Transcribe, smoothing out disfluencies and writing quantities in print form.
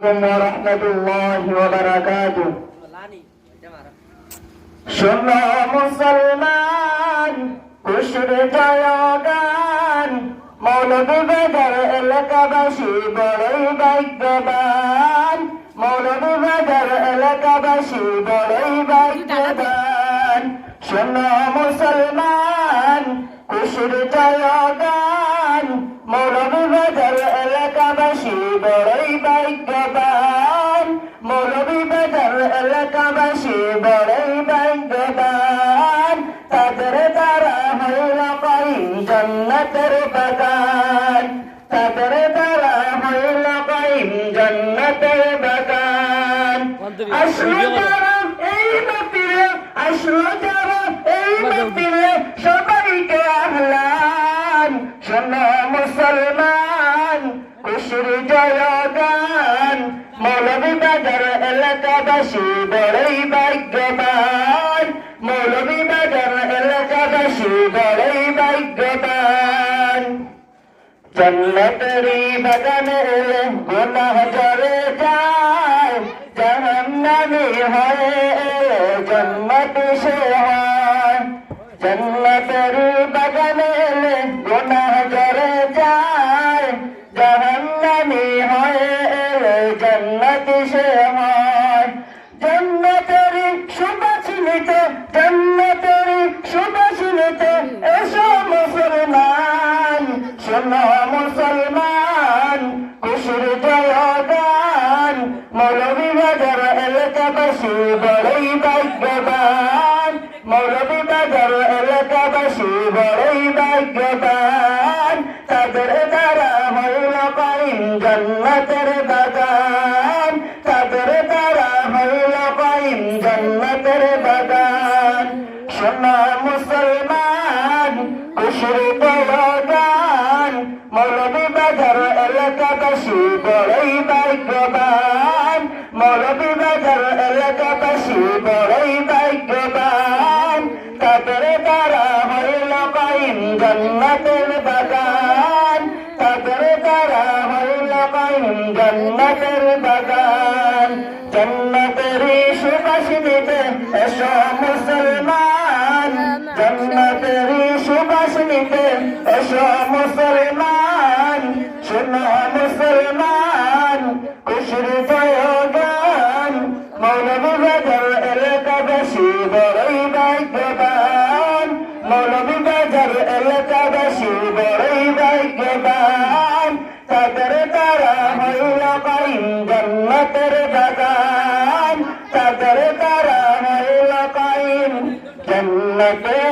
ওয়ারাহমাতুল্লাহি ওয়া বারাকাতুহু। শোনো মুসলমান, খুশির জয়গান, মৌলভীবাজার এলাকাবাসী বড়ই ভাগ্যবান, মৌলভীবাজার এলাকাবাসী বড়ই ভাগ্যবান। শোনো মুসলমান, খুশির জয়গান, মৌলভীবাজার এলাকাবাসী বড়ই ভাগ্যবান, মৌলভীবাজার এলাকাবাসী বড়ই ভাগ্যবান। তাদের দ্বারা হইল কায়েম জান্নাতের বাগান, তাদের দ্বারা হইল কায়েম জান্নাতের বাগান। আসলো যারা এই মাটিরে, আসলো যারা এই মাটিরে, সবাইকে আহলান। শোনো মুসলমান, খুশির জয়গান, মৌলভীবাজার এলাকাবাসী বড়ই ভাগ্যবান, মৌলভীবাজার এলাকাবাসী বড়ই ভাগ্যবান। জান্নাতেরই বাগানে এলে গুনাহ ঝরে যায়, জাহান্নামী হয়ে এলে জান্নাত সে হয়। জান্নাতেরই বাগানে এলে গুনাহ ঝরে যায়, জাহান্নামী হয়ে এলে জান্নাত সে হয়। জান্নাতেরই সুবাস নিতে, জান্নাতেরই সুবাস নিতে এসো মুসলমান। শোনো মুসলমান, খুশির জয়গান, মৌলভীবাজার এলাকাবাসী বড়ই ভাগ্যবান, মৌলভীবাজার এলাকাবাসী বড়ই ভাগ্যবান। তাদের দ্বারা হইল কায়েম জান্নাতের বাগান, তাদের দ্বারা হইল কায়েম জান্নাতের বাগান। শোনো মুসলমান, খুশির জয়গান, মৌলভীবাজার এলাকাবাসী বড়ই ভাগ্যবান, মৌলভীবাজার এলাকাবাসী বড়ই ভাগ্যবান। তাদের দ্বারা হইল কায়েম জান্নাতের বাগান, তাদের দ্বারা হইল কায়েম জান্নাতের বাগান। জান্নাতেরই সুবাস নিতে এসো মুসলমান, জান্নাতেরই সুবাস নিতে এসো মুসলমান। শোনো মুসলমান, খুশির জয়গান, মৌলভীবাজার এলাকাবাসী বড়ই ভাগ্যবান, মৌলভীবাজার এলাকাবাসী বড়ই ভাগ্যবান। তাদের দ্বারা হইল কায়েম জান্নাতের বাগান, তাদের দ্বারা হইল কায়েম জান্নাতের